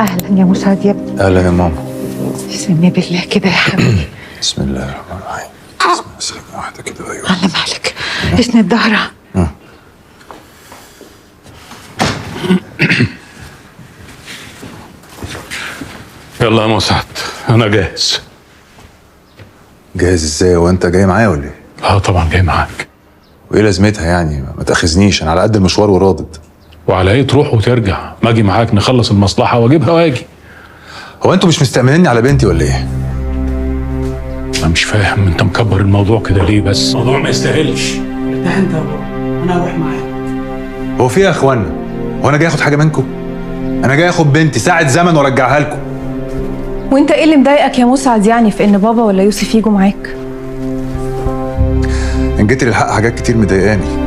اهلا يا مسعد يا ابني. اهلا يا ماما. سمي بالله كده يا حبيبي. بسم الله الرحمن الرحيم. بسم الله سلام واحده كده. ايوه على مالك، اسند ظهرها. يلا يا مسعد انا جاهز. جاهز ازاي؟ هو انت جاي معايا ولا ايه؟ اه طبعا جاي معاك. وايه لازمتها يعني؟ ما تاخذنيش، انا على قد المشوار ورادد. وعلى ايه تروح وترجع؟ ما اجي معاك نخلص المصلحه واجيبها واجي. هو انتوا مش مستأمنيني على بنتي ولا ايه؟ انا مش فاهم انت مكبر الموضوع كده ليه؟ بس الموضوع ما يستاهلش. ارتاح انت يا بابا، انا هروح معاك. هو في ايه يا اخوانا؟ هو انا جاي اخد حاجه منكم؟ انا جاي اخد بنتي ساعه زمن وارجعها لكم. وانت ايه اللي مضايقك يا مسعد يعني في ان بابا ولا يوسف يجوا معاك؟ ان جيت للحق حاجات كتير مضايقاني.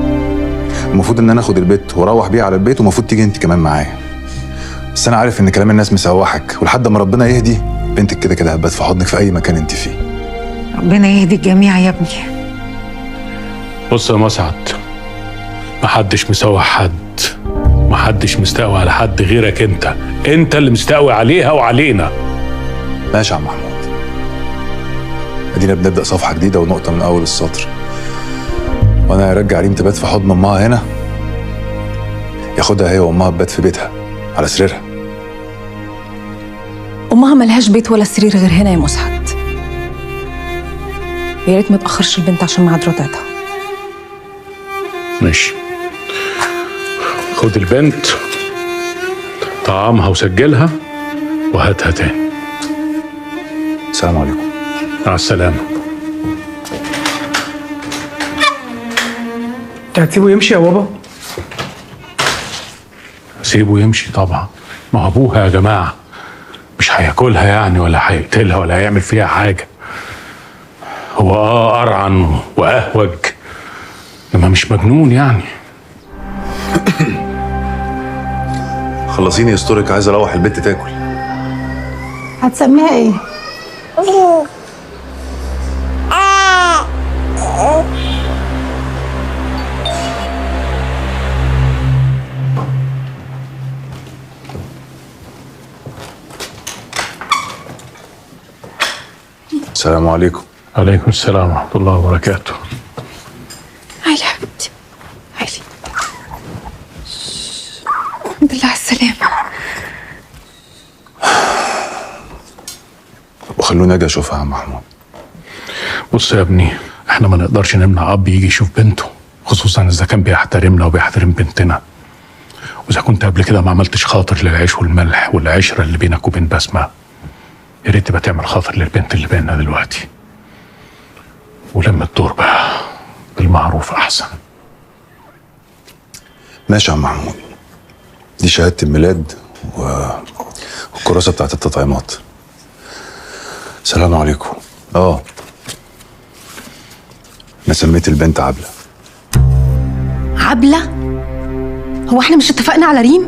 المفروض ان انا اخد البيت واروح بيها على البيت، ومفروض تيجي انت كمان معايا. بس انا عارف ان كلام الناس مسوحك، ولحد ما ربنا يهدي بنتك كده كده هتبات في حضنك في اي مكان انت فيه. ربنا يهدي الجميع يا ابني. بص يا مسعد، محدش مسوح حد، محدش مستقوي على حد غيرك انت. انت اللي مستقوي عليها وعلينا. ماشي يا عم محمود، ادينا بنبدا صفحه جديده ونقطه من اول السطر. وانا هرجع ريم تبات في حضن امها هنا، ياخدها هي وامها تبات في بيتها على سريرها. امها ملهاش بيت ولا سرير غير هنا يا مسعد. يا ريت ما تاخرش البنت عشان ميعاد رضعتها. ماشي، خد البنت طعامها وسجلها وهاتها تاني. السلام عليكم. مع السلامه. انت هتسيبه يمشي يا بابا؟ سيبه يمشي طبعا، ما هو ابوها يا جماعه، مش هياكلها يعني ولا هيقتلها ولا هيعمل فيها حاجه. هو ارعن واهوج، انما مش مجنون يعني. خلصيني يسترك، عايز اروح البيت تاكل. هتسميها ايه؟ السلام عليكم. عليكم السلام ورحمه الله وبركاته. هاي يا حبيبتي، هاي. الحمد لله على السلامة. وخلوني اجي اشوفها يا عم محمود. بص يا ابني، احنا ما نقدرش نمنع اب يجي يشوف بنته، خصوصا اذا كان بيحترمنا وبيحترم بنتنا. واذا كنت قبل كده ما عملتش خاطر للعيش والملح والعشره اللي بينك وبين بسمه، يا ريت تبقى تعمل خاطر للبنت اللي بيننا دلوقتي. ولما الدور بقى بالمعروف احسن. ماشي يا عم محمود، دي شهاده الميلاد والكراسه بتاعت التطعيمات. السلام عليكم. انا سميت البنت عبله. عبله؟ هو احنا مش اتفقنا على ريم؟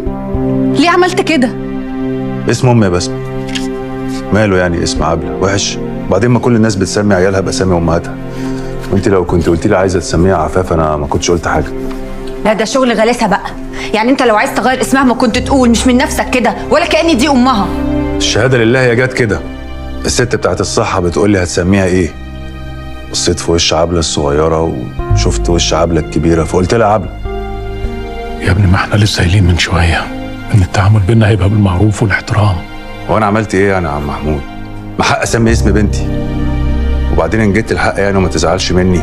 ليه عملت كده؟ اسم امي يا بسمه، ماله يعني اسم عبله وحش؟ وبعدين ما كل الناس بتسمي عيالها باسامي امهاتها، وانت لو كنت قلت لي عايزه تسميها عفاف انا ما كنتش قلت حاجه. لا ده شغل غلاسه بقى. يعني انت لو عايز تغير اسمها ما كنت تقول، مش من نفسك كده ولا كأن دي امها. الشهاده لله هي جت كده. الست بتاعت الصحه بتقول لي هتسميها ايه؟ بصيت في وش عبله الصغيره وشفت وش عبله الكبيره فقلت لها عبله. يا ابني ما احنا لسه قايلين من شويه ان التعامل بينا هيبقى بالمعروف والاحترام. وانا عملت ايه يعني يا عم محمود؟ ما حق اسمي اسم بنتي. وبعدين ان جيت الحق يعني وما تزعلش مني،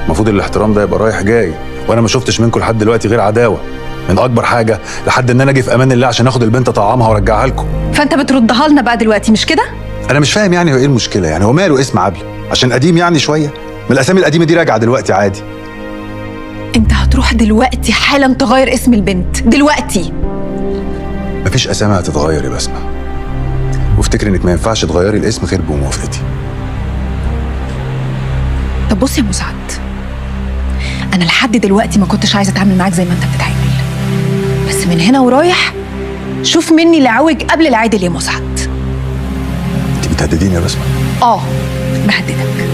المفروض الاحترام ده يبقى رايح جاي، وانا ما شفتش منكم لحد دلوقتي غير عداوه، من اكبر حاجه لحد ان انا اجي في امان الله عشان اخد البنت اطعمها وارجعها لكم. فانت بتردها لنا بقى دلوقتي مش كده؟ انا مش فاهم يعني هو ايه المشكله؟ يعني هو ماله اسم عبله؟ عشان قديم يعني شويه؟ من الاسامي القديمه دي راجعه دلوقتي عادي. انت هتروح دلوقتي حالا تغير اسم البنت دلوقتي. مفيش اسامي هتتغير يا بسمه، وافتكر انك ما ينفعش تغيري الاسم غير بموافقتي. طب بص يا مسعد، انا لحد دلوقتي ما كنتش عايزه اتعامل معاك زي ما انت بتتعامل، بس من هنا ورايح شوف مني العوج قبل العادل يا مسعد. انت بتهدديني يا بسمه؟ بهددك.